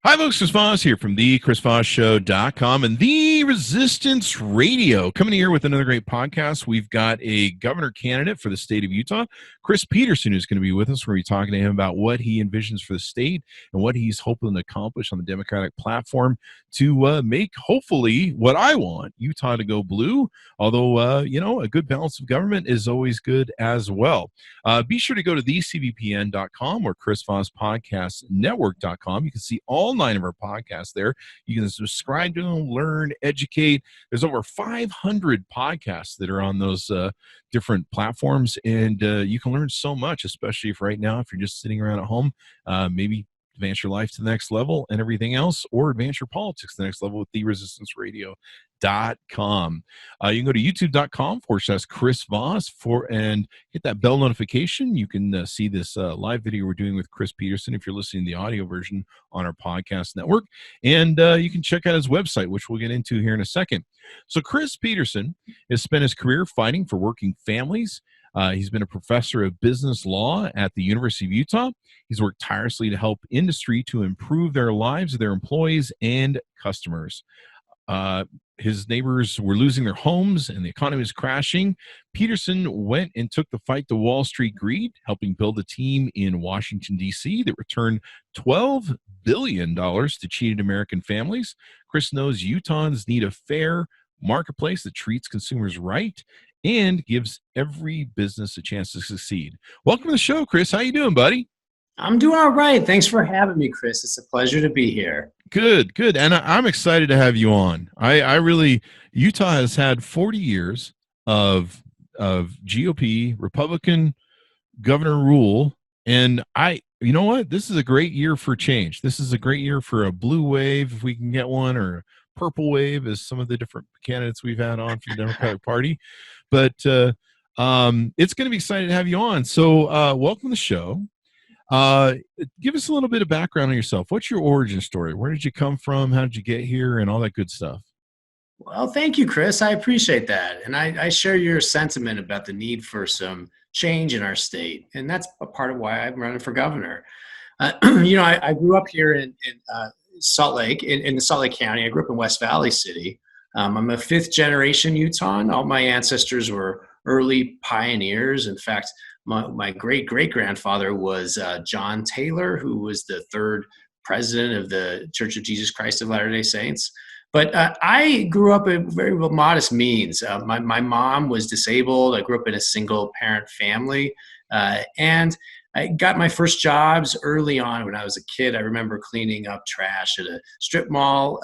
Hi, folks. Chris Voss here from the chrisvossshow.com and the Resistance Radio. Coming here with another great podcast. We've got a governor candidate for the state of Utah, Chris Peterson, who's going to be with us. We're going to be talking to him about what he envisions for the state and what he's hoping to accomplish on the Democratic platform to make, hopefully, what I want, Utah to go blue. Although, a good balance of government is always good as well. Be sure to go to thecvpn.com or chrisvosspodcastnetwork.com. You can see all 9 of our podcasts there. You can subscribe to them, learn, educate. There's over 500 podcasts that are on those different platforms, and you can learn so much, especially if right now, if you're just sitting around at home, maybe advance your life to the next level and everything else, or advance your politics to the next level with theresistanceradio.com. You can go to youtube.com/Chris Voss and hit that bell notification. You can see this live video we're doing with Chris Peterson if you're listening to the audio version on our podcast network. And you can check out his website, which we'll get into here in a second. So Chris Peterson has spent his career fighting for working families. He's been a professor of business law at the University of Utah. He's worked tirelessly to help industry to improve their lives of their employees and customers. His neighbors were losing their homes and the economy was crashing. Peterson went and took the fight to Wall Street greed, helping build a team in Washington, D.C. that returned $12 billion to cheated American families. Chris knows Utahns need a fair marketplace that treats consumers right and gives every business a chance to succeed. Welcome to the show, Chris. How you doing, buddy? I'm doing all right. Thanks for having me, Chris. It's a pleasure to be here. Good. And I'm excited to have you on. Utah has had 40 years of GOP, Republican governor rule, and you know what? This is a great year for change. This is a great year for a blue wave, if we can get one, or a purple wave, as some of the different candidates we've had on from the Democratic Party. But it's going to be exciting to have you on. So welcome to the show. Give us a little bit of background on yourself. What's your origin story? Where did you come from? How did you get here? And all that good stuff. Well, thank you, Chris. I appreciate that. And I share your sentiment about the need for some change in our state. And that's a part of why I'm running for governor. I grew up here in Salt Lake, in Salt Lake County. I grew up in West Valley City. I'm a 5th generation Utahn. All my ancestors were early pioneers. In fact, my great-great-grandfather was John Taylor, who was the 3rd president of the Church of Jesus Christ of Latter-day Saints. But I grew up in very modest means. My mom was disabled. I grew up in a single-parent family. And I got my first jobs early on when I was a kid. I remember cleaning up trash at a strip mall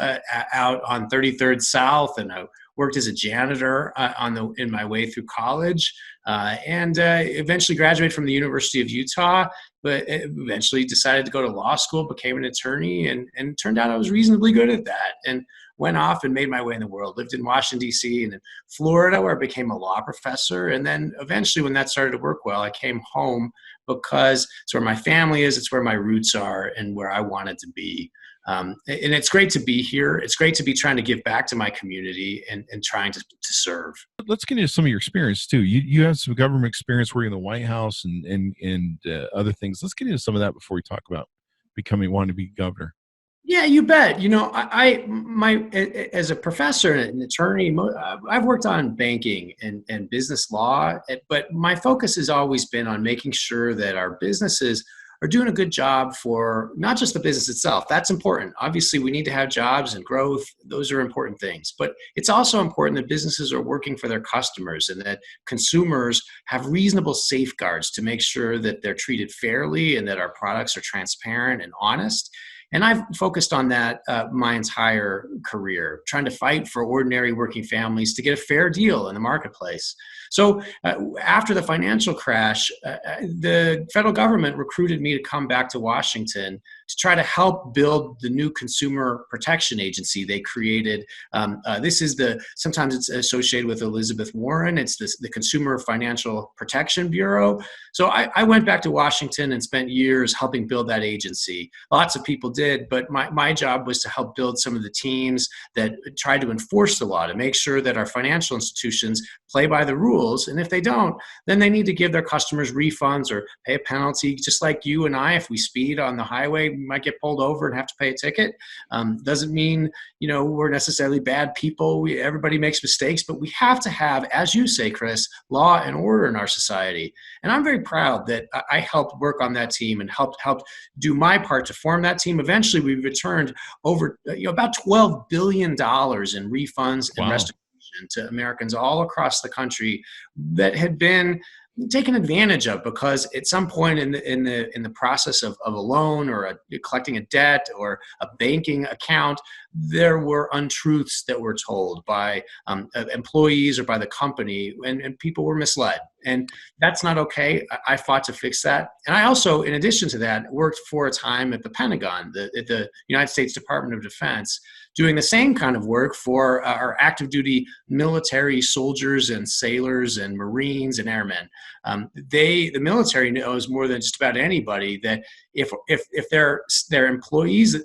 out on 33rd South, and I worked as a janitor in my way through college, and eventually graduated from the University of Utah, but eventually decided to go to law school, became an attorney, and it turned out I was reasonably good at that, and went off and made my way in the world. Lived in Washington, D.C. and in Florida, where I became a law professor. And then eventually when that started to work well, I came home because it's where my family is, it's where my roots are, and where I wanted to be. And it's great to be here. It's great to be trying to give back to my community and trying to serve. Let's get into some of your experience too. You have some government experience working in the White House and other things. Let's get into some of that before we talk about wanting to be governor. Yeah, you bet. As a professor and an attorney, I've worked on banking and business law, but my focus has always been on making sure that our businesses are doing a good job for not just the business itself. That's important. Obviously, we need to have jobs and growth. Those are important things. But it's also important that businesses are working for their customers and that consumers have reasonable safeguards to make sure that they're treated fairly and that our products are transparent and honest. And I've focused on that my entire career, trying to fight for ordinary working families to get a fair deal in the marketplace. So after the financial crash, the federal government recruited me to come back to Washington to try to help build the new consumer protection agency they created. Sometimes it's associated with Elizabeth Warren. It's the Consumer Financial Protection Bureau. So I went back to Washington and spent years helping build that agency. Lots of people did, but my job was to help build some of the teams that tried to enforce the law, to make sure that our financial institutions play by the rules. And if they don't, then they need to give their customers refunds or pay a penalty, just like you and I, if we speed on the highway, we might get pulled over and have to pay a ticket. Doesn't mean, we're necessarily bad people. Everybody makes mistakes, but we have to have, as you say, Chris, law and order in our society. And I'm very proud that I helped work on that team and helped do my part to form that team. Eventually, we returned over about $12 billion in refunds and restoration to Americans all across the country that had been taken advantage of, because at some point in the process of a loan or collecting a debt or a banking account, there were untruths that were told by employees or by the company, and people were misled. And that's not okay. I fought to fix that. And I also, in addition to that, worked for a time at the Pentagon, at the United States Department of Defense, doing the same kind of work for our active duty military soldiers and sailors and Marines and airmen. The military knows more than just about anybody that if their employees,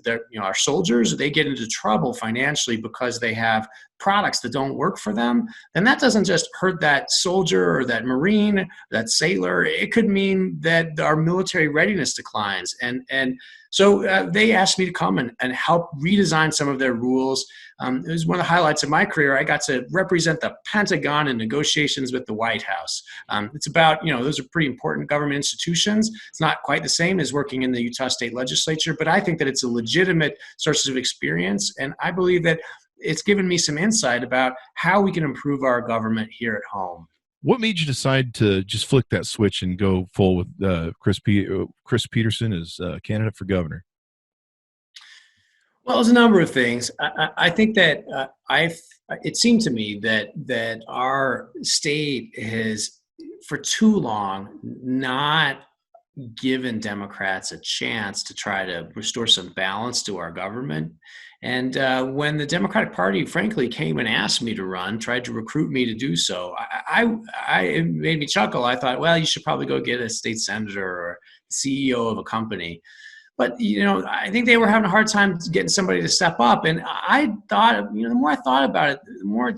our soldiers, they get into trouble financially because they have products that don't work for them, then that doesn't just hurt that soldier or that Marine, that sailor. It could mean that our military readiness declines. And so they asked me to come and help redesign some of their rules. It was one of the highlights of my career. I got to represent the Pentagon in negotiations with the White House. It's about, those are pretty important government institutions. It's not quite the same as working in the Utah State Legislature, but I think that it's a legitimate source of experience. And I believe that it's given me some insight about how we can improve our government here at home. What made you decide to just flick that switch and go full with Chris Peterson as candidate for governor? Well, there's a number of things. I think that it seemed to me that our state has, for too long, not given Democrats a chance to try to restore some balance to our government. And when the Democratic Party, frankly, came and asked me to run, tried to recruit me to do so, it made me chuckle. I thought, well, you should probably go get a state senator or CEO of a company. But, I think they were having a hard time getting somebody to step up. And I thought, the more I thought about it, the more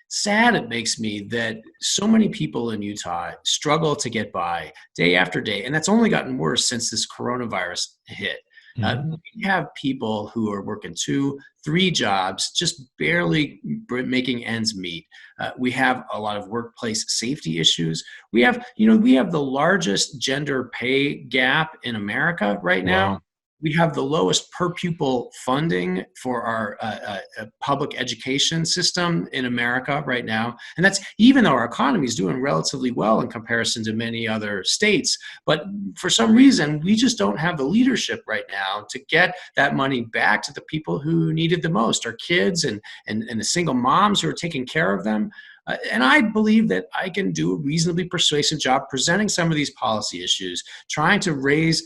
sad it makes me that so many people in Utah struggle to get by day after day. And that's only gotten worse since this coronavirus hit. We have people who are working 2-3 jobs, just barely making ends meet. We have a lot of workplace safety issues. We have the largest gender pay gap in America right now. Wow. We have the lowest per pupil funding for our public education system in America right now. And that's even though our economy is doing relatively well in comparison to many other states. But for some reason, we just don't have the leadership right now to get that money back to the people who need it the most, our kids and the single moms who are taking care of them. And I believe that I can do a reasonably persuasive job presenting some of these policy issues, trying to raise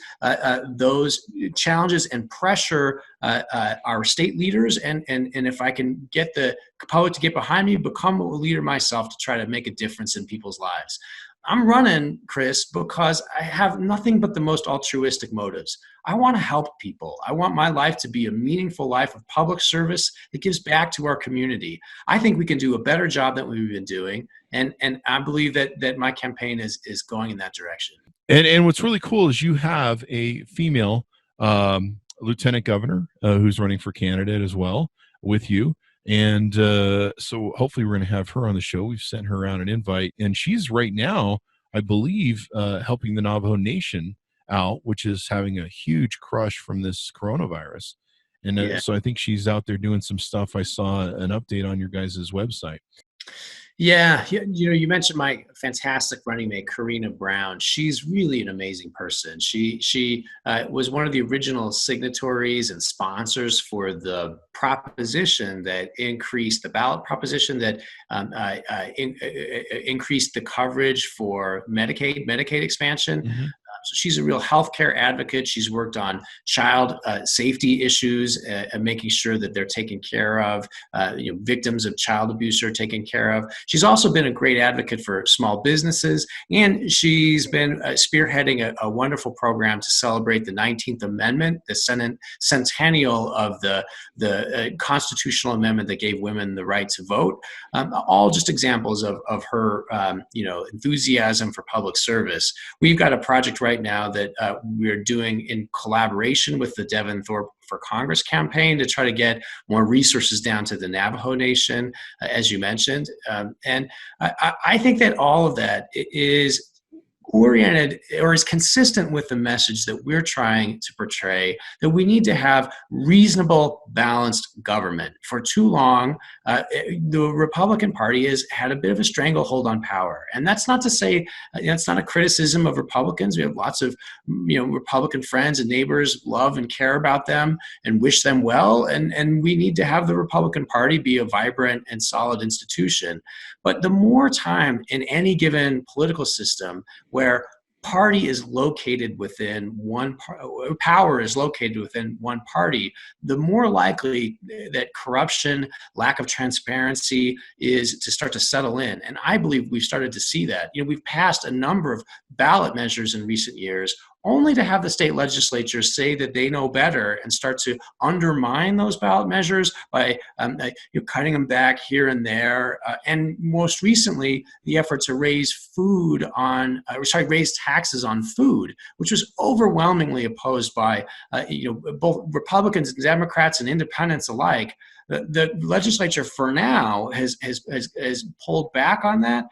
those challenges and pressure our state leaders. And if I can get the public to get behind me, become a leader myself to try to make a difference in people's lives. I'm running, Chris, because I have nothing but the most altruistic motives. I want to help people. I want my life to be a meaningful life of public service that gives back to our community. I think we can do a better job than we've been doing, and I believe that my campaign is going in that direction. And what's really cool is you have a female lieutenant governor who's running for candidate as well with you. And so hopefully we're going to have her on the show. We've sent her out an invite, and she's right now, I believe, helping the Navajo Nation out, which is having a huge crush from this coronavirus. And so I think she's out there doing some stuff. I saw an update on your guys' website. Yeah, you mentioned my fantastic running mate, Karina Brown. She's really an amazing person. She was one of the original signatories and sponsors for the proposition that increased the ballot proposition that increased the coverage for Medicaid expansion. Mm-hmm. So she's a real healthcare advocate. She's worked on child safety issues and making sure that they're taken care of. Victims of child abuse are taken care of. She's also been a great advocate for small businesses, and she's been spearheading a wonderful program to celebrate the 19th Amendment, the centennial of the constitutional amendment that gave women the right to vote. All just examples of her enthusiasm for public service. We've got a project right right now that we're doing in collaboration with the Devin Thorpe for Congress campaign to try to get more resources down to the Navajo Nation, as you mentioned. And I think that all of that is oriented or is consistent with the message that we're trying to portray, that we need to have reasonable, balanced government. For too long, the Republican Party has had a bit of a stranglehold on power. And that's not to say, that's not a criticism of Republicans. We have lots of Republican friends and neighbors, love and care about them and wish them well. And we need to have the Republican Party be a vibrant and solid institution. But the more time in any given political system where party is located within one power is located within one party, the more likely that corruption, lack of transparency is to start to settle in. And I believe we've started to see that. We've passed a number of ballot measures in recent years, only to have the state legislatures say that they know better and start to undermine those ballot measures by cutting them back here and there. And most recently, the effort to raise taxes on food, which was overwhelmingly opposed by both Republicans and Democrats and independents alike. The legislature for now has pulled back on that,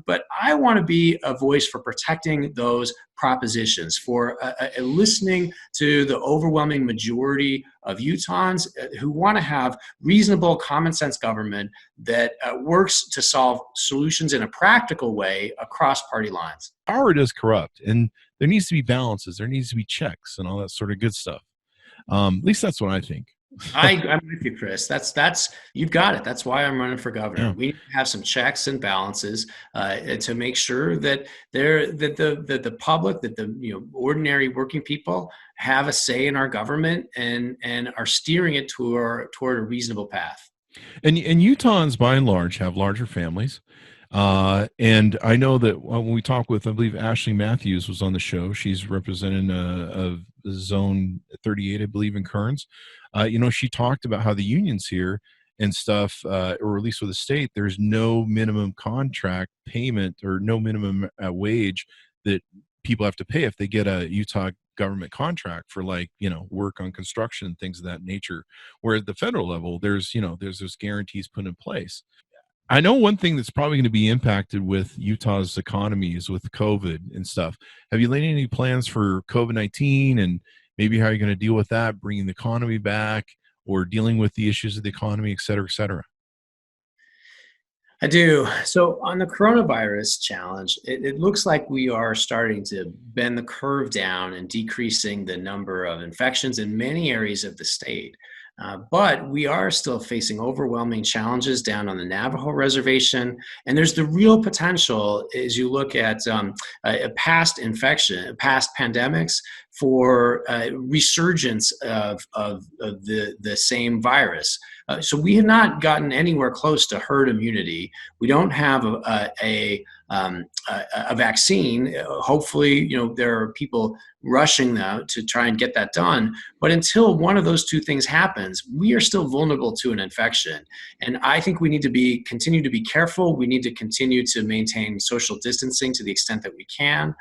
but I want to be a voice for protecting those propositions, for listening to the overwhelming majority of Utahns who want to have reasonable, common sense government that works to solve solutions in a practical way across party lines. Power does corrupt, and there needs to be balances. There needs to be checks and all that sort of good stuff. At least that's what I think. I'm with you, Chris. That's you've got it. That's why I'm running for governor. Yeah. We need to have some checks and balances to make sure that the public, that the ordinary working people have a say in our government and are steering it toward a reasonable path. And Utahns, by and large, have larger families. And I know that when we talk with, I believe Ashley Matthews was on the show. She's representing a zone 38, I believe, in Kearns. She talked about how the unions here and stuff, or at least with the state, there's no minimum contract payment or no minimum wage that people have to pay if they get a Utah government contract for work on construction and things of that nature. Where at the federal level, there's those guarantees put in place. I know one thing that's probably going to be impacted with Utah's economy is with COVID and stuff. Have you laid any plans for COVID-19 and maybe how you're going to deal with that, bringing the economy back or dealing with the issues of the economy, et cetera, et cetera? I do. So on the coronavirus challenge, it looks like we are starting to bend the curve down and decreasing the number of infections in many areas of the state. But we are still facing overwhelming challenges down on the Navajo reservation. And there's the real potential as you look at past pandemics for resurgence of the same virus. So we have not gotten anywhere close to herd immunity. We don't have a vaccine. Hopefully, there are people rushing now to try and get that done. But until one of those two things happens, we are still vulnerable to an infection. And I think we need to continue to be careful. We need to continue to maintain social distancing to the extent that we can.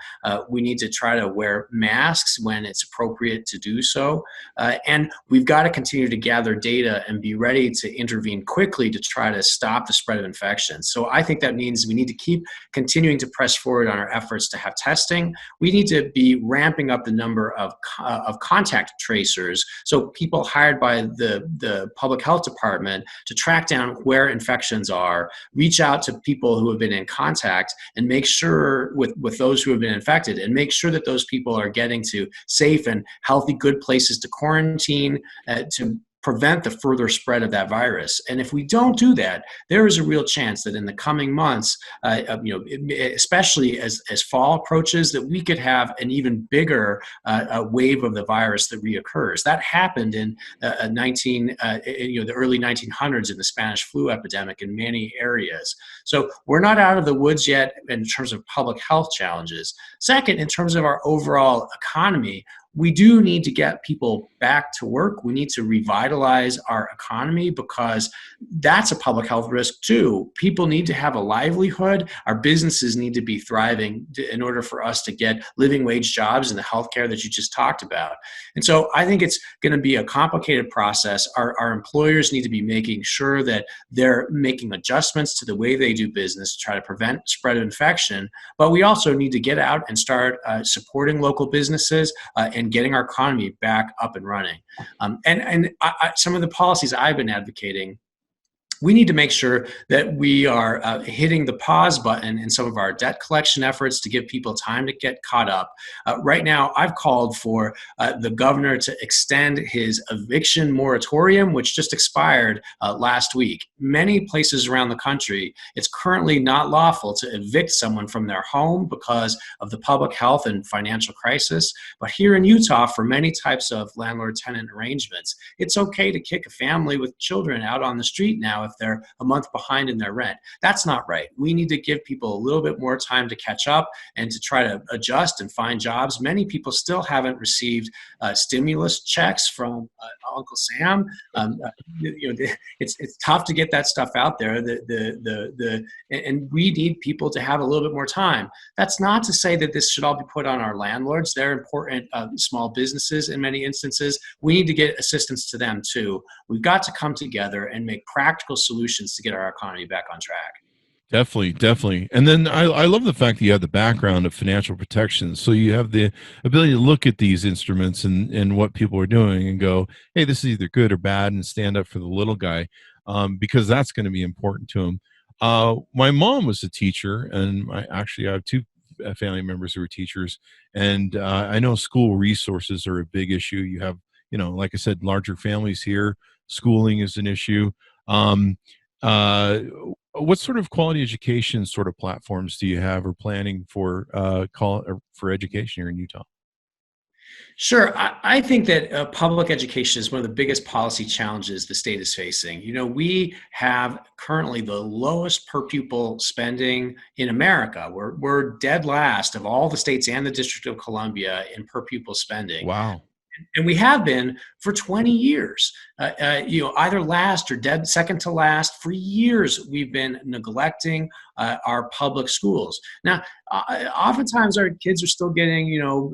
We need to try to wear masks when it's appropriate to do so. And we've got to continue to gather data and be ready to intervene quickly to try to stop the spread of infections. So I think that means we need to keep continuing to press forward on our efforts to have testing. We need to be ramping up the number of contact tracers, so people hired by the public health department to track down where infections are, reach out to people who have been in contact and make sure with those who have been infected and make sure that those people are getting to safe and healthy, good places to quarantine, to prevent the further spread of that virus. And if we don't do that, there is a real chance that in the coming months, especially as fall approaches, that we could have an even bigger wave of the virus that reoccurs. That happened in the early 1900s in the Spanish flu epidemic in many areas. So we're not out of the woods yet in terms of public health challenges. Second, in terms of our overall economy, we do need to get people back to work. We need to revitalize our economy because that's a public health risk too. People need to have a livelihood. Our businesses need to be thriving in order for us to get living wage jobs and the healthcare that you just talked about. And so I think it's going to be a complicated process. Our employers need to be making sure that they're making adjustments to the way they do business to try to prevent spread of infection. But we also need to get out and start supporting local businesses and getting our economy back up and running. Some of the policies I've been advocating, we need to make sure that we are hitting the pause button in some of our debt collection efforts to give people time to get caught up. Right now, I've called for the governor to extend his eviction moratorium, which just expired last week. Many places around the country, it's currently not lawful to evict someone from their home because of the public health and financial crisis. But here in Utah, for many types of landlord-tenant arrangements, it's okay to kick a family with children out on the street now if they're a month behind in their rent. That's not right. We need to give people a little bit more time to catch up and to try to adjust and find jobs. Many people still haven't received stimulus checks from Uncle Sam. It's tough to get that stuff out there. And we need people to have a little bit more time. That's not to say that this should all be put on our landlords. They're important small businesses in many instances. We need to get assistance to them too. We've got to come together and make practical solutions to get our economy back on track. Definitely. And then I love the fact that you have the background of financial protection. So you have the ability to look at these instruments and what people are doing and go, hey, this is either good or bad, and stand up for the little guy, because that's going to be important to them. My mom was a teacher, and I have two family members who are teachers. And I know school resources are a big issue. You have, like I said, larger families here. Schooling is an issue. What sort of quality education sort of platforms do you have or planning for for education here in Utah? Sure. I think that public education is one of the biggest policy challenges the state is facing. We have currently the lowest per pupil spending in America. We're dead last of all the states and the District of Columbia in per pupil spending. Wow. And we have been for 20 years, either last or dead second to last. For years, we've been neglecting our public schools. Now, oftentimes our kids are still getting,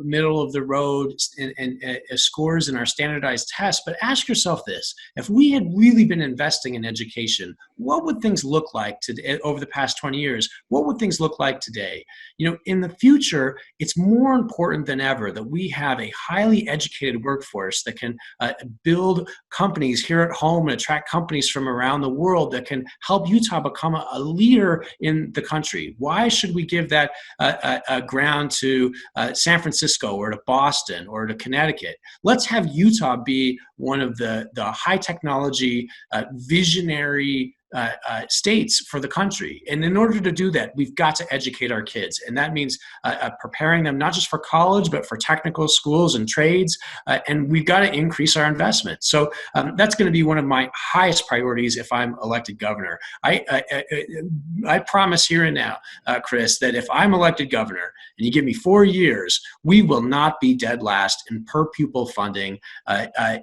middle of the road and scores in our standardized tests. But ask yourself this: if we had really been investing in education, what would things look like over the past 20 years? What would things look like today? In the future, it's more important than ever that we have a highly educated workforce that can build companies here at home and attract companies from around the world that can help Utah become a leader in the country. Why should we give that ground to San Francisco or to Boston or to Connecticut? Let's have Utah be one of the high technology, visionary states for the country. And in order to do that, we've got to educate our kids. And that means preparing them not just for college, but for technical schools and trades. And we've got to increase our investment. So that's going to be one of my highest priorities if I'm elected governor. I promise here and now, Chris, that if I'm elected governor and you give me 4 years, we will not be dead last in per pupil funding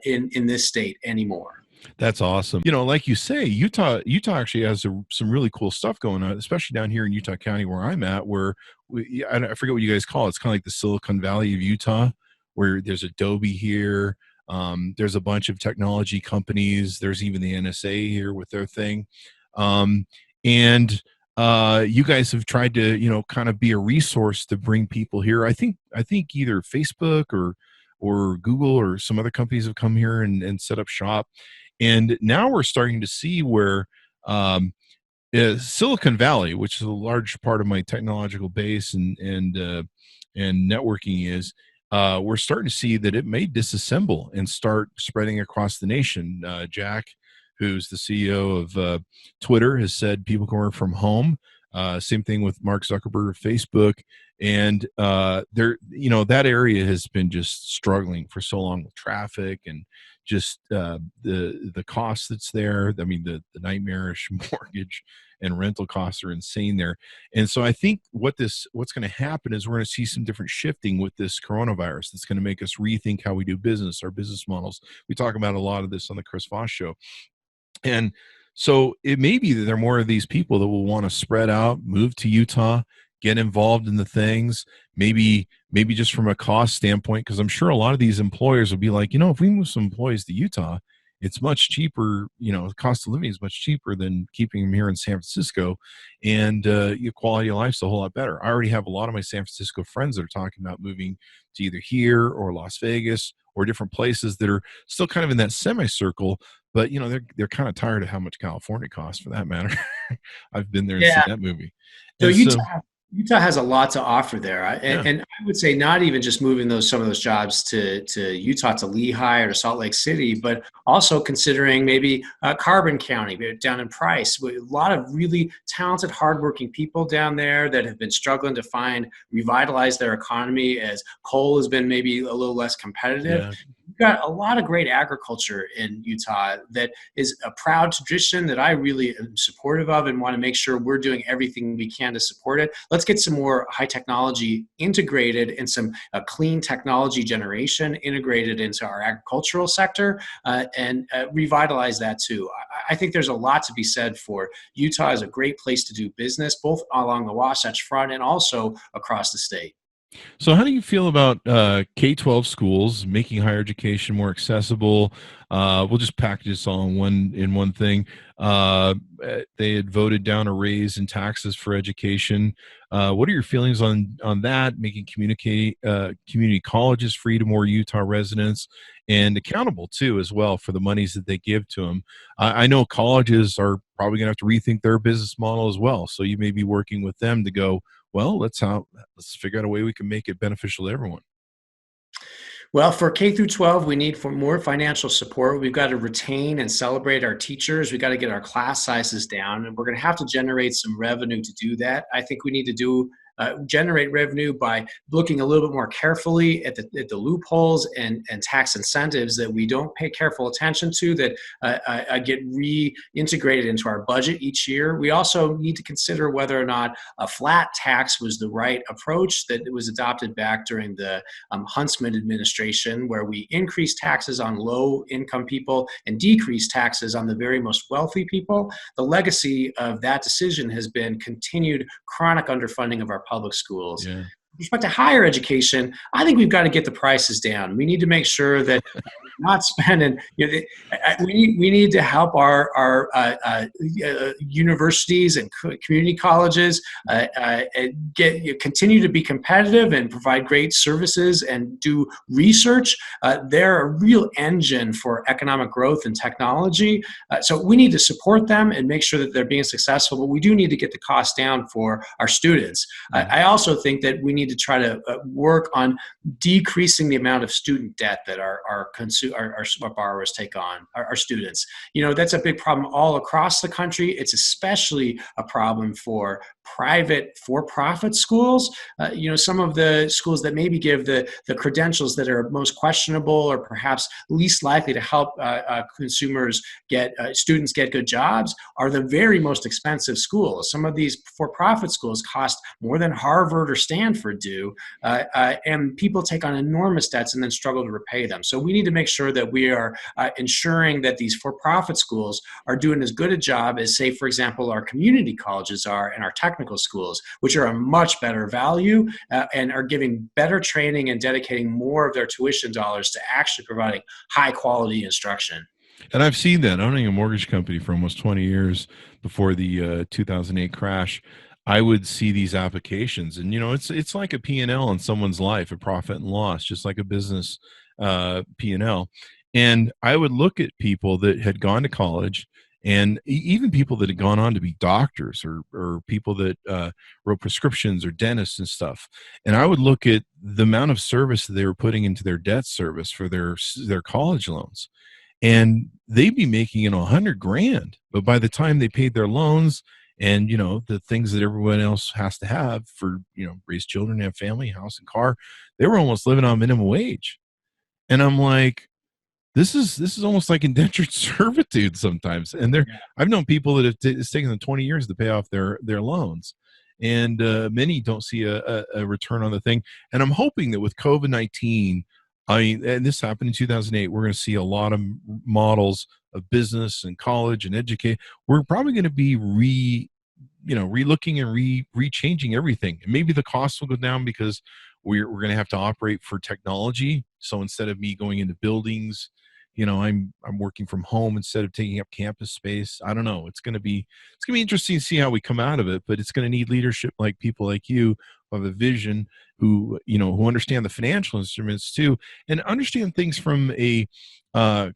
in this state anymore. That's awesome. Like you say, Utah actually has some really cool stuff going on, especially down here in Utah County where I'm at, where I forget what you guys call it. It's kind of like the Silicon Valley of Utah, where there's Adobe here. There's a bunch of technology companies. There's even the NSA here with their thing. And you guys have tried to, kind of be a resource to bring people here. I think either Facebook or Google or some other companies have come here and set up shop. And now we're starting to see where Silicon Valley, which is a large part of my technological base and networking is, we're starting to see that it may disassemble and start spreading across the nation. Jack, who's the CEO of Twitter, has said people can work from home. Same thing with Mark Zuckerberg of Facebook. And that area has been just struggling for so long with traffic and just the cost that's there. I mean, the nightmarish mortgage and rental costs are insane there. And so I think what's going to happen is we're going to see some different shifting with this coronavirus that's going to make us rethink how we do business, our business models. We talk about a lot of this on the Chris Voss Show. And so it may be that there are more of these people that will want to spread out, move to Utah, get involved in the things, maybe just from a cost standpoint, because I'm sure a lot of these employers will be like, if we move some employees to Utah, it's much cheaper, the cost of living is much cheaper than keeping them here in San Francisco, and your quality of life's a whole lot better. I already have a lot of my San Francisco friends that are talking about moving to either here or Las Vegas or different places that are still kind of in that semicircle, but they're kind of tired of how much California costs, for that matter. I've been there and seen that movie. So And Utah has a lot to offer there, Yeah. and I would say not even just moving some of those jobs to Utah, to Lehigh or to Salt Lake City, but also considering maybe Carbon County down in Price. A lot of really talented, hardworking people down there that have been struggling to revitalize their economy as coal has been maybe a little less competitive. Yeah. We've got a lot of great agriculture in Utah that is a proud tradition that I really am supportive of and want to make sure we're doing everything we can to support it. Let's get some more high technology integrated and some clean technology generation integrated into our agricultural sector and revitalize that too. I think there's a lot to be said for Utah as a great place to do business, both along the Wasatch Front and also across the state. So how do you feel about K-12 schools making higher education more accessible? We'll just package this all in one thing. They had voted down a raise in taxes for education. What are your feelings on that, making community colleges free to more Utah residents and accountable too as well for the monies that they give to them? I know colleges are probably going to have to rethink their business model as well. So you may be working with them to go, well, let's figure out a way we can make it beneficial to everyone. Well, for K through 12, we need more financial support. We've got to retain and celebrate our teachers. We've got to get our class sizes down, and we're going to have to generate some revenue to do that. I think we need to generate revenue by looking a little bit more carefully at the loopholes and tax incentives that we don't pay careful attention to that get reintegrated into our budget each year. We also need to consider whether or not a flat tax was the right approach that was adopted back during the Huntsman administration, where we increased taxes on low income people and decreased taxes on the very most wealthy people. The legacy of that decision has been continued chronic underfunding of our public schools. Yeah. With respect to higher education, I think we've got to get the prices down. We need to make sure that we're not spending. We need to help our universities and community colleges continue to be competitive and provide great services and do research. They're a real engine for economic growth and technology. So we need to support them and make sure that they're being successful. But we do need to get the cost down for our students. I also think that we need to try to work on decreasing the amount of student debt that our borrowers take on, our students. That's a big problem all across the country. It's especially a problem for private for-profit schools. Some of the schools that maybe give the credentials that are most questionable or perhaps least likely to help students get good jobs are the very most expensive schools. Some of these for-profit schools cost more than Harvard or Stanford do, and people take on enormous debts and then struggle to repay them. So we need to make sure that we are ensuring that these for-profit schools are doing as good a job as, say, for example, our community colleges are and our technical schools, which are a much better value and are giving better training and dedicating more of their tuition dollars to actually providing high quality instruction. And I've seen that. Owning a mortgage company for almost 20 years before the 2008 crash, I would see these applications, and it's like a P&L in someone's life, a profit and loss, just like a business P&L. And I would look at people that had gone to college, and even people that had gone on to be doctors or people that wrote prescriptions or dentists and stuff. And I would look at the amount of service that they were putting into their debt service for their college loans. And they'd be making $100,000, but by the time they paid their loans and the things that everyone else has to have for raise children, have family, house and car. They were almost living on minimum wage, and I'm like, this is almost like indentured servitude sometimes. And I've known people that it's taken them 20 years to pay off their loans, and many don't see a return on the thing. And I'm hoping that with COVID-19, and this happened in 2008, we're going to see a lot of models of business and college and educate. We're probably going to be relooking and re-changing everything. And maybe the costs will go down because we're going to have to operate for technology. So instead of me going into buildings, I'm working from home instead of taking up campus space. I don't know. It's going to be interesting to see how we come out of it, but it's going to need leadership like people like you who have a vision, who understand the financial instruments too, and understand things from a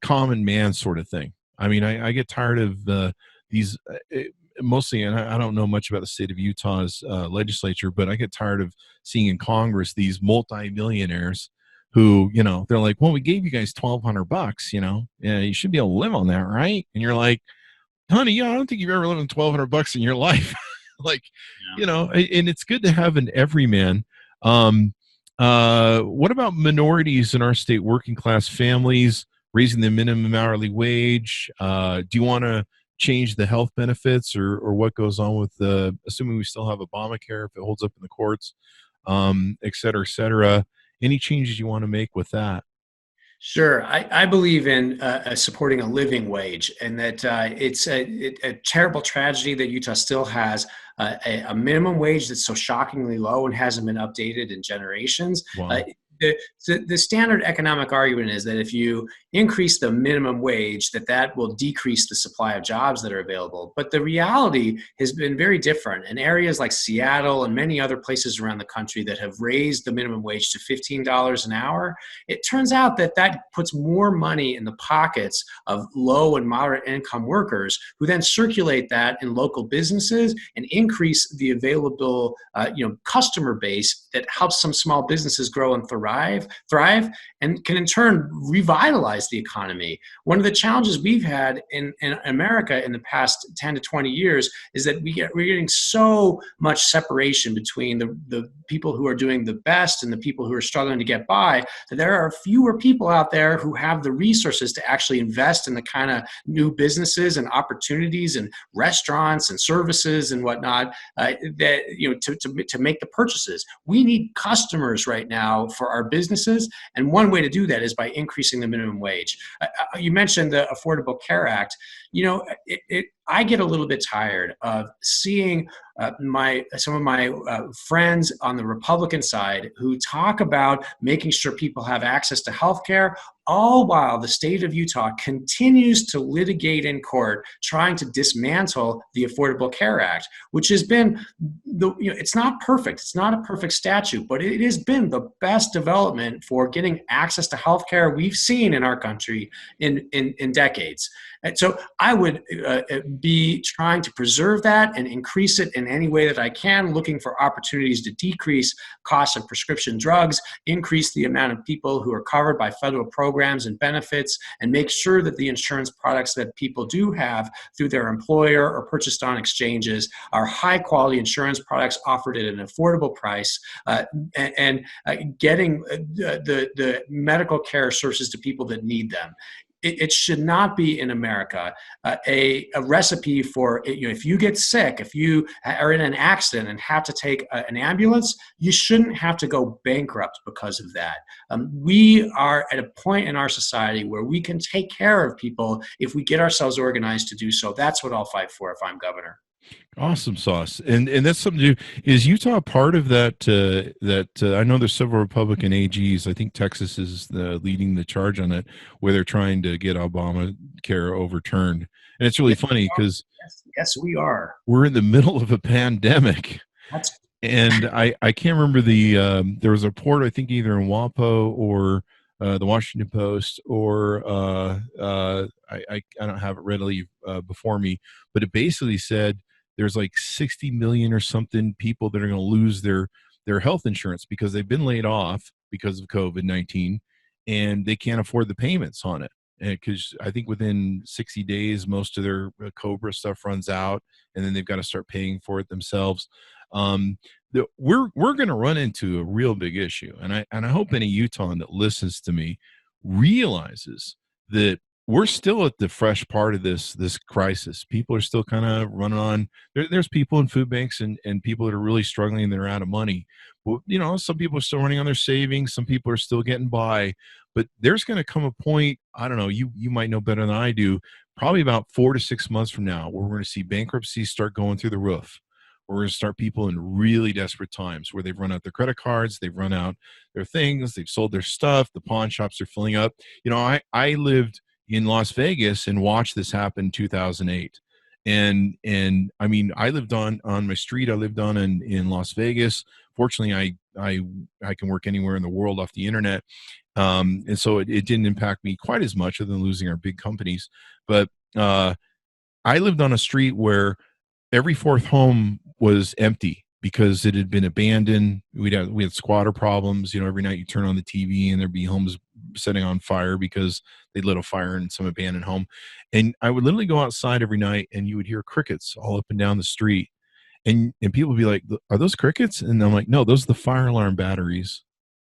common man sort of thing. I mean, I get tired of these mostly, and I don't know much about the state of Utah's legislature, but I get tired of seeing in Congress these multi-millionaires who, they're like, well, we gave you guys $1,200, yeah, you should be able to live on that, right? And you're like, honey, I don't think you've ever lived on $1,200 in your life. Like, and it's good to have an everyman. What about minorities in our state, working class families, raising the minimum hourly wage? Do you want to change the health benefits, or what goes on with assuming we still have Obamacare, if it holds up in the courts, et cetera, et cetera? Any changes you want to make with that? Sure. I believe in supporting a living wage, and that it's a terrible tragedy that Utah still has a minimum wage that's so shockingly low and hasn't been updated in generations. Wow. The standard economic argument is that if you increase the minimum wage, that will decrease the supply of jobs that are available. But the reality has been very different. In areas like Seattle and many other places around the country that have raised the minimum wage to $15 an hour, it turns out that puts more money in the pockets of low and moderate income workers, who then circulate that in local businesses and increase the available customer base that helps some small businesses grow and thrive, and can in turn revitalize the economy. One of the challenges we've had in America in the past 10 to 20 years is that we're getting so much separation between the people who are doing the best and the people who are struggling to get by, that there are fewer people out there who have the resources to actually invest in the kind of new businesses and opportunities and restaurants and services and whatnot to make the purchases. We need customers right now for our businesses, and one way to do that is by increasing the minimum wage. You mentioned the Affordable Care Act. I get a little bit tired of seeing some of my friends on the Republican side who talk about making sure people have access to health care, all while the state of Utah continues to litigate in court trying to dismantle the Affordable Care Act, which has been it's not perfect. It's not a perfect statute, but it has been the best development for getting access to health care we've seen in our country in decades. And so I would be trying to preserve that and increase it in any way that I can, looking for opportunities to decrease costs of prescription drugs, increase the amount of people who are covered by federal programs and benefits, and make sure that the insurance products that people do have through their employer or purchased on exchanges are high quality insurance products offered at an affordable price, and getting the medical care services to people that need them. It should not be in America a recipe for, if you get sick, if you are in an accident and have to take an ambulance, you shouldn't have to go bankrupt because of that. We are at a point in our society where we can take care of people if we get ourselves organized to do so. That's what I'll fight for if I'm governor. Awesome sauce. And that's something to do. Is Utah part of that? I know there's several Republican AGs. I think Texas is leading the charge on it, where they're trying to get Obamacare overturned. And it's really funny because yes, we are. We're in the middle of a pandemic. And I can't remember there was a report, I think either in WAPO or the Washington Post, or I don't have it readily before me, but it basically said there's like 60 million or something people that are going to lose their health insurance because they've been laid off because of COVID-19 and they can't afford the payments on it. because I think within 60 days, most of their COBRA stuff runs out, and then they've got to start paying for it themselves. We're going to run into a real big issue, and I hope any Utahn that listens to me realizes that we're still at the fresh part of this crisis. People are still kind of running on. There's people in food banks and people that are really struggling and they're out of money. Well, some people are still running on their savings. Some people are still getting by. But there's going to come a point, I don't know, you might know better than I do, probably about 4 to 6 months from now, where we're going to see bankruptcies start going through the roof. We're going to start people in really desperate times where they've run out their credit cards, they've run out their things, they've sold their stuff, the pawn shops are filling up. I lived in Las Vegas and watched this happen in 2008. And I mean, I lived on my street I lived on in Las Vegas. Fortunately, I can work anywhere in the world off the internet. And so it didn't impact me quite as much, other than losing our big companies. But I lived on a street where every fourth home was empty because it had been abandoned. We had squatter problems. Every night you turn on the TV and there'd be homes setting on fire because they lit a fire in some abandoned home. And I would literally go outside every night and you would hear crickets all up and down the street. And people would be like, "Are those crickets?" And I'm like, "No, those are the fire alarm batteries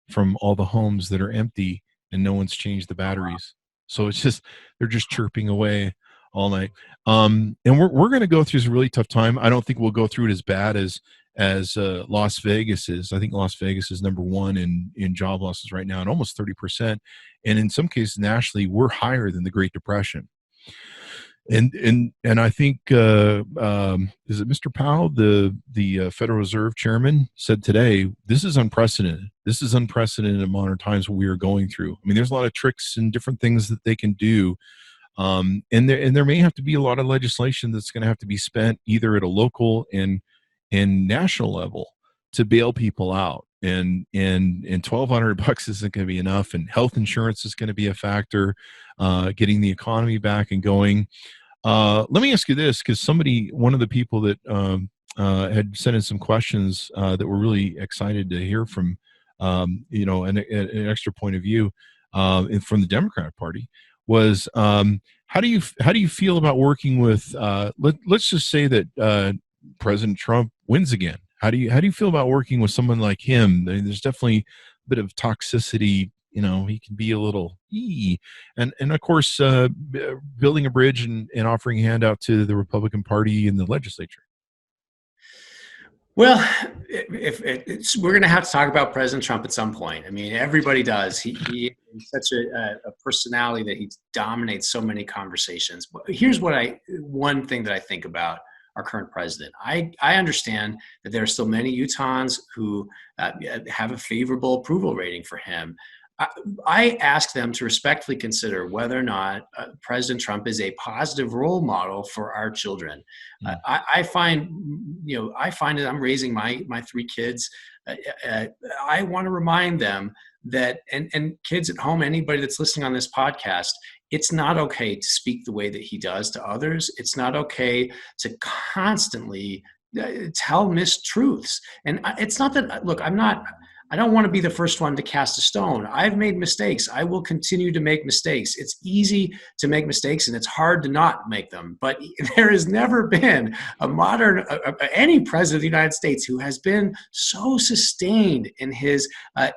from all the homes that are empty and no one's changed the batteries." So it's just, they're just chirping away all night. And we're going to go through this really tough time. I don't think we'll go through it as bad as Las Vegas is. I think Las Vegas is number one in job losses right now at almost 30%. And in some cases nationally, we're higher than the Great Depression. And I think is it Mr. Powell, the Federal Reserve Chairman, said today, this is unprecedented. This is unprecedented in modern times what we are going through. I mean, there's a lot of tricks and different things that they can do. And there may have to be a lot of legislation that's going to have to be spent either at a local and national level to bail people out. And $1,200 isn't going to be enough. And health insurance is going to be a factor, getting the economy back and going. Let me ask you this, because one of the people that had sent in some questions that were really excited to hear from, an extra point of view from the Democratic Party was, how do you feel about working with, let's just say that President Trump wins again? How do you feel about working with someone like him? There's definitely a bit of toxicity. He can be a little and of course, building a bridge and offering a handout to the Republican Party in the legislature. Well, we're going to have to talk about President Trump at some point. I mean, everybody does. He is such a personality that he dominates so many conversations. Here's one thing that I think about our current president. I understand that there are still many Utahns who have a favorable approval rating for him. I ask them to respectfully consider whether or not President Trump is a positive role model for our children. I find that I'm raising my 3 kids. I want to remind them that, and kids at home, anybody that's listening on this podcast, it's not okay to speak the way that he does to others. It's not okay to constantly tell mistruths. And it's not that, look, I don't want to be the first one to cast a stone. I've made mistakes. I will continue to make mistakes. It's easy to make mistakes and it's hard to not make them. But there has never been any president of the United States who has been so sustained in his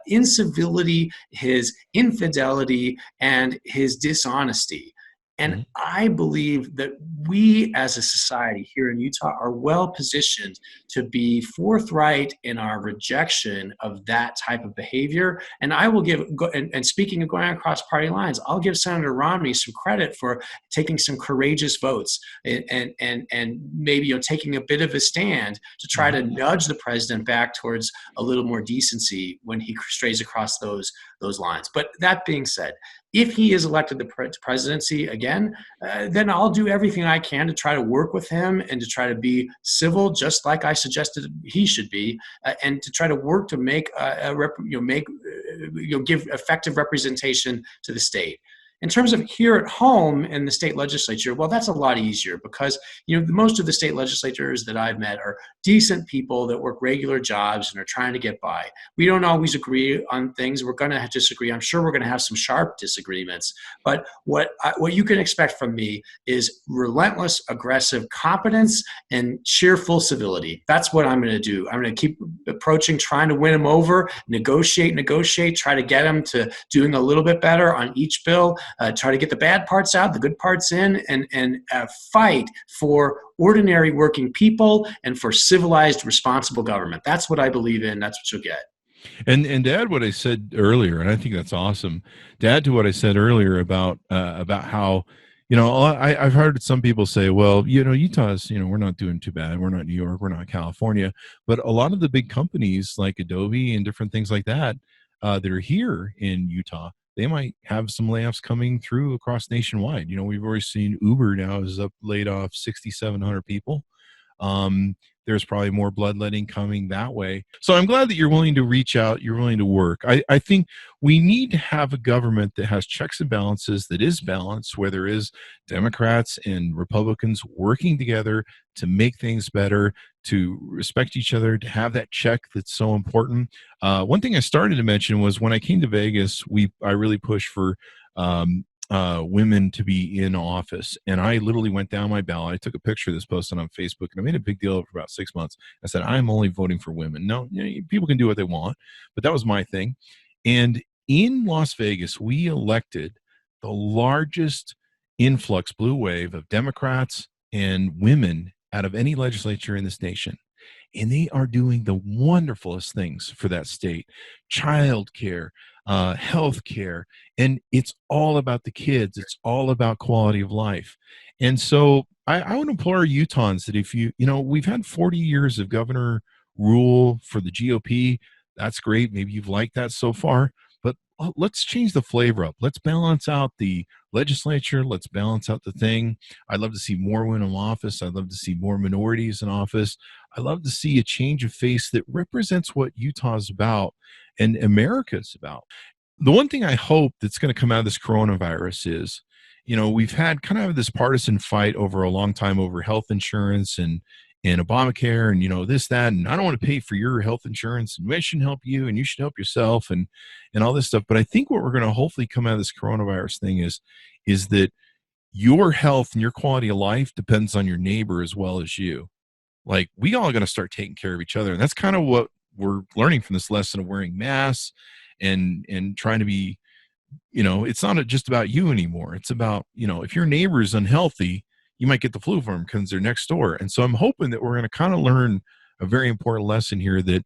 incivility, his infidelity, and his dishonesty. And I believe that we as a society here in Utah are well positioned to be forthright in our rejection of that type of behavior. And I will and speaking of going across party lines, I'll give Senator Romney some credit for taking some courageous votes and maybe taking a bit of a stand to try to nudge the president back towards a little more decency when he strays across those lines. But that being said, if he is elected the presidency again, then I'll do everything I can to try to work with him and to try to be civil, just like I suggested he should be, and to try to work to make give effective representation to the state. In terms of here at home in the state legislature, well, that's a lot easier because, most of the state legislators that I've met are decent people that work regular jobs and are trying to get by. We don't always agree on things. We're going to disagree. I'm sure we're going to have some sharp disagreements. But what you can expect from me is relentless, aggressive competence and cheerful civility. That's what I'm going to do. I'm going to keep approaching, trying to win them over, negotiate, try to get them to doing a little bit better on each bill, try to get the bad parts out, the good parts in, and fight for ordinary working people and for civilized, responsible government. That's what I believe in. That's what you'll get. And to add what I said earlier, and I think that's awesome. To add to what I said earlier about how, I've heard some people say, well, Utah's, we're not doing too bad. We're not New York. We're not California. But a lot of the big companies like Adobe and different things like that that are here in Utah, they might have some layoffs coming through across nationwide. We've already seen Uber now is laid off 6,700 people. There's probably more bloodletting coming that way. So I'm glad that you're willing to reach out. You're willing to work. I think we need to have a government that has checks and balances, that is balanced, where there is Democrats and Republicans working together to make things better, to respect each other, to have that check that's so important. One thing I started to mention was when I came to Vegas, I really pushed for women to be in office. And I literally went down my ballot. I took a picture of this posted on Facebook, and I made a big deal of it for about 6 months. I said, I'm only voting for women. No, people can do what they want, but that was my thing. And in Las Vegas, we elected the largest influx, blue wave of Democrats and women out of any legislature in this nation. And they are doing the wonderfulest things for that state. Child care, health care, and it's all about the kids. It's all about quality of life. And so I would implore Utahns that if we've had 40 years of governor rule for the GOP. That's great. Maybe you've liked that so far, but let's change the flavor up. Let's balance out the legislature. Let's balance out the thing. I'd love to see more women in office. I'd love to see more minorities in office. I'd love to see a change of face that represents what Utah's about and America's about. The one thing I hope that's going to come out of this coronavirus is, we've had kind of this partisan fight over a long time over health insurance and Obamacare and, this, that, and I don't want to pay for your health insurance and we shouldn't help you and you should help yourself and all this stuff. But I think what we're going to hopefully come out of this coronavirus thing is that your health and your quality of life depends on your neighbor as well as you. Like, we all got to start taking care of each other. And that's kind of what we're learning from this lesson of wearing masks and trying to be, it's not just about you anymore. It's about, if your neighbor is unhealthy, you might get the flu from them because they're next door. And so I'm hoping that we're going to kind of learn a very important lesson here that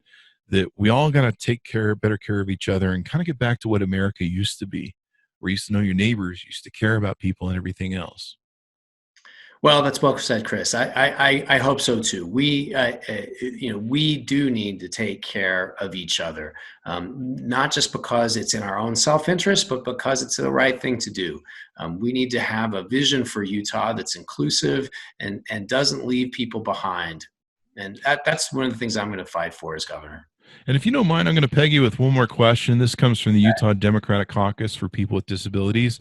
we all got to take better care of each other and kind of get back to what America used to be, where you used to know your neighbors, used to care about people and everything else. Well, that's well said, Chris. I hope so too. We do need to take care of each other, not just because it's in our own self-interest, but because it's the right thing to do. We need to have a vision for Utah that's inclusive and doesn't leave people behind. And that's one of the things I'm going to fight for as governor. And if you don't mind, I'm going to peg you with one more question. This comes from the Utah Democratic Caucus for People with Disabilities.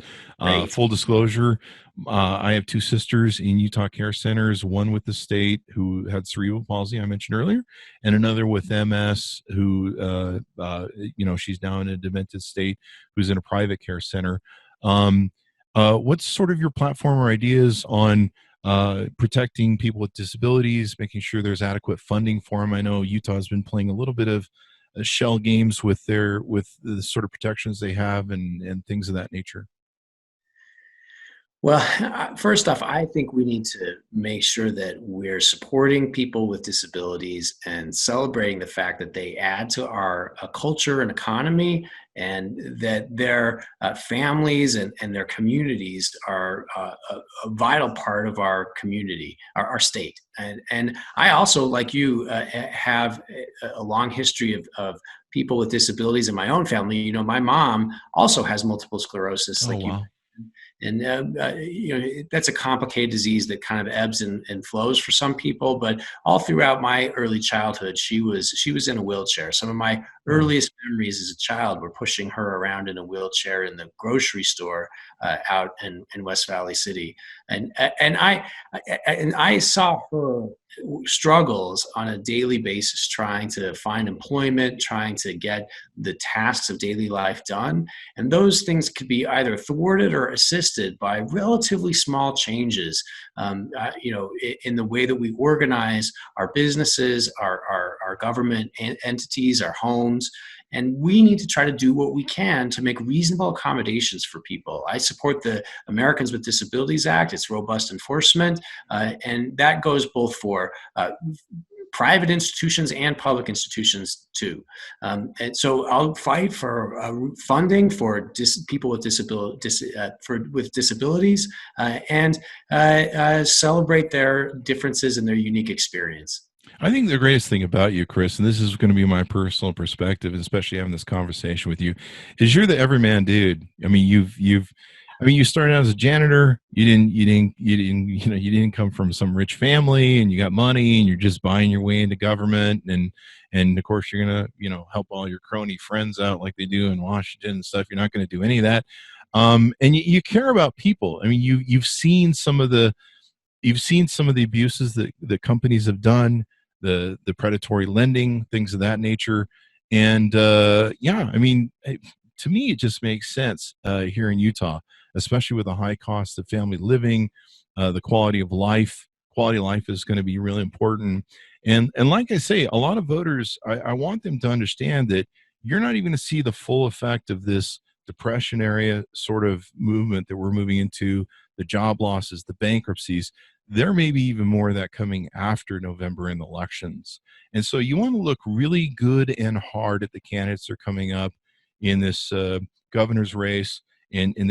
Full disclosure, I have two sisters in Utah Care Centers, one with the state who had cerebral palsy I mentioned earlier, and another with MS who, she's now in a demented state, who's in a private care center. What's sort of your platform or ideas on protecting people with disabilities, making sure there's adequate funding for them? I know Utah has been playing a little bit of shell games with the sort of protections they have and things of that nature. Well, first off, I think we need to make sure that we're supporting people with disabilities and celebrating the fact that they add to our culture and economy, and that their families and their communities are a vital part of our community, our state. And I also, like you, have a long history of people with disabilities in my own family. My mom also has multiple sclerosis, like you. And, that's a complicated disease that kind of ebbs and flows for some people. But all throughout my early childhood, she was in a wheelchair. Some of my earliest memories as a child were pushing her around in a wheelchair in the grocery store out in West Valley City, and I saw her struggles on a daily basis trying to find employment, trying to get the tasks of daily life done. And those things could be either thwarted or assisted by relatively small changes, in the way that we organize our businesses, our government entities, our homes. And we need to try to do what we can to make reasonable accommodations for people. I support the Americans with Disabilities Act, its robust enforcement, and that goes both for private institutions and public institutions too. And so I'll fight for funding for people with disabilities and celebrate their differences and their unique experience. I think the greatest thing about you, Chris, and this is going to be my personal perspective, especially having this conversation with you, is you're the everyman dude. I mean, you started out as a janitor. You didn't come from some rich family, and you got money, and you're just buying your way into government, and of course you're gonna, help all your crony friends out like they do in Washington and stuff. You're not going to do any of that, and you care about people. I mean, you've seen some of the abuses that companies have done, the predatory lending, things of that nature. And I mean, to me, it just makes sense here in Utah, especially with the high cost of family living, the quality of life. Quality of life is going to be really important. And like I say, a lot of voters, I want them to understand that you're not even going to see the full effect of this depression area sort of movement that we're moving into, the job losses, the bankruptcies. There may be even more of that coming after November in the elections. And so you want to look really good and hard at the candidates that are coming up in this governor's race and in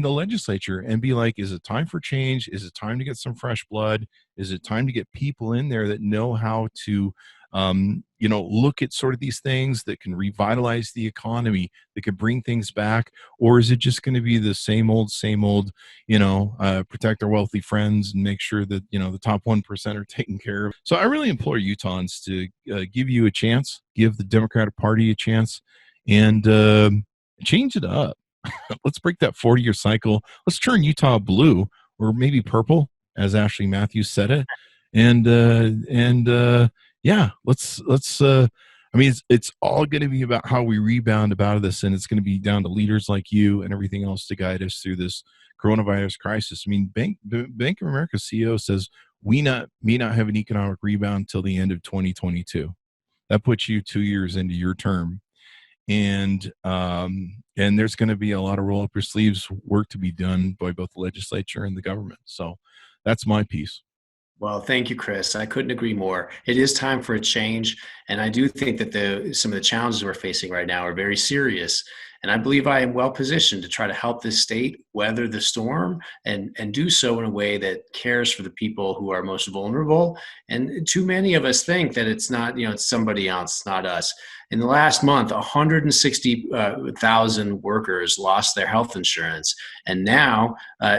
the legislature, and be like, is it time for change? Is it time to get some fresh blood? Is it time to get people in there that know how to look at sort of these things that can revitalize the economy, that could bring things back? Or is it just going to be the same old, protect our wealthy friends and make sure that, the top 1% are taken care of? So I really implore Utahns to give you a chance, give the Democratic Party a chance, and change it up. Let's break that 40-year cycle. Let's turn Utah blue, or maybe purple, as Ashley Matthews said it. It's all going to be about how we rebound out of this, and it's going to be down to leaders like you and everything else to guide us through this coronavirus crisis. I mean, Bank of America CEO says we may not have an economic rebound until the end of 2022. That puts you 2 years into your term, and there's going to be a lot of roll up your sleeves work to be done by both the legislature and the government. So that's my piece. Well, thank you, Chris. I couldn't agree more. It is time for a change. And I do think that some of the challenges we're facing right now are very serious. And I believe I am well positioned to try to help this state weather the storm and do so in a way that cares for the people who are most vulnerable. And too many of us think that it's not, it's somebody else, not us. In the last month, 160,000 workers lost their health insurance. And now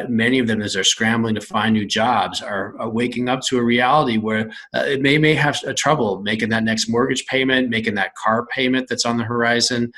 many of them, as they're scrambling to find new jobs, are waking up to a reality where it may have trouble making that next mortgage payment, making that car payment that's on the horizon.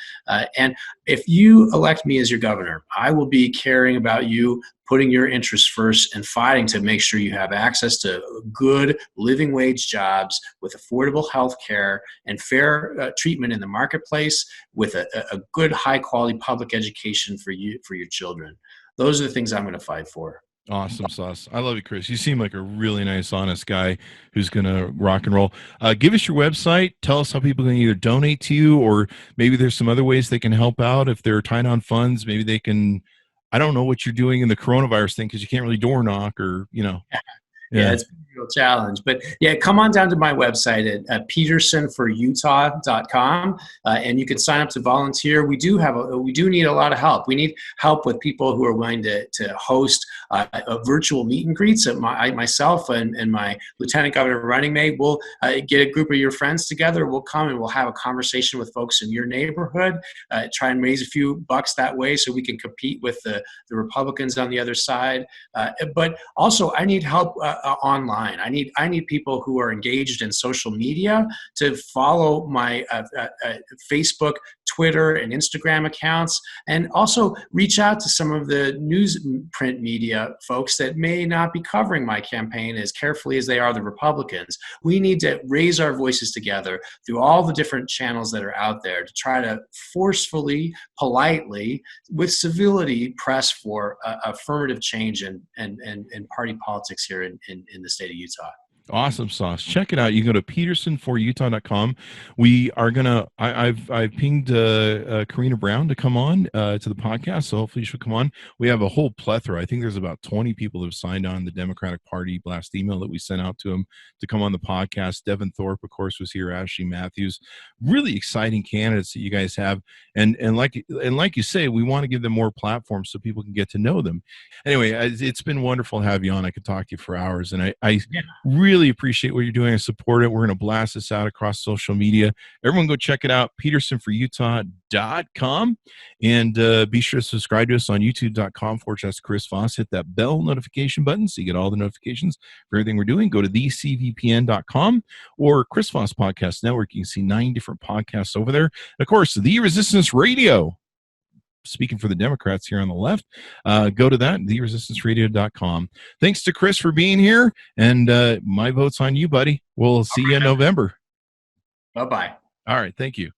And if you elect me as your governor, I will be caring about you, putting your interests first, and fighting to make sure you have access to good living wage jobs with affordable health care and fair treatment in the marketplace, with a good high quality public education for your children. Those are the things I'm going to fight for. Awesome sauce. I love you, Chris. You seem like a really nice, honest guy who's going to rock and roll. Give us your website. Tell us how people can either donate to you, or maybe there's some other ways they can help out. If they're tying on funds, maybe they can, I don't know what you're doing in the coronavirus thing, because you can't really door knock or, Yeah, it's been a real challenge. But yeah, come on down to my website at petersonforutah.com, and you can sign up to volunteer. We do need a lot of help. We need help with people who are willing to host a virtual meet and greets. Myself and my Lieutenant Governor running mate will get a group of your friends together. We'll come and we'll have a conversation with folks in your neighborhood, try and raise a few bucks that way so we can compete with the Republicans on the other side. But also, I need help online. I need people who are engaged in social media to follow my Facebook, Twitter, and Instagram accounts, and also reach out to some of the newsprint media folks that may not be covering my campaign as carefully as they are the Republicans. We need to raise our voices together through all the different channels that are out there to try to forcefully, politely, with civility, press for affirmative change and party politics here in the state of Utah. Awesome sauce. Check it out. You can go to petersonforutah.com. We are gonna. I've pinged Karina Brown to come on to the podcast, so hopefully she'll come on. We have a whole plethora. I think there's about 20 people that have signed on the Democratic Party blast email that we sent out to them to come on the podcast. Devin Thorpe, of course, was here. Ashley Matthews. Really exciting candidates that you guys have, and like you say, we want to give them more platforms so people can get to know them. Anyway, it's been wonderful to have you on. I could talk to you for hours, and I really appreciate what you're doing. I support it. We're going to blast this out across social media. Everyone go check it out, petersonforutah.com, and be sure to subscribe to us on youtube.com/Chris Voss. Hit that bell notification button so you get all the notifications for everything we're doing. Go to thecvpn.com or Chris Voss Podcast Network. You can see 9 different podcasts over there. And of course, The Resistance Radio. Speaking for the Democrats here on the left, go to that, theresistanceradio.com. Thanks to Chris for being here, and my vote's on you, buddy. We'll see you in November. Bye-bye. All right, thank you.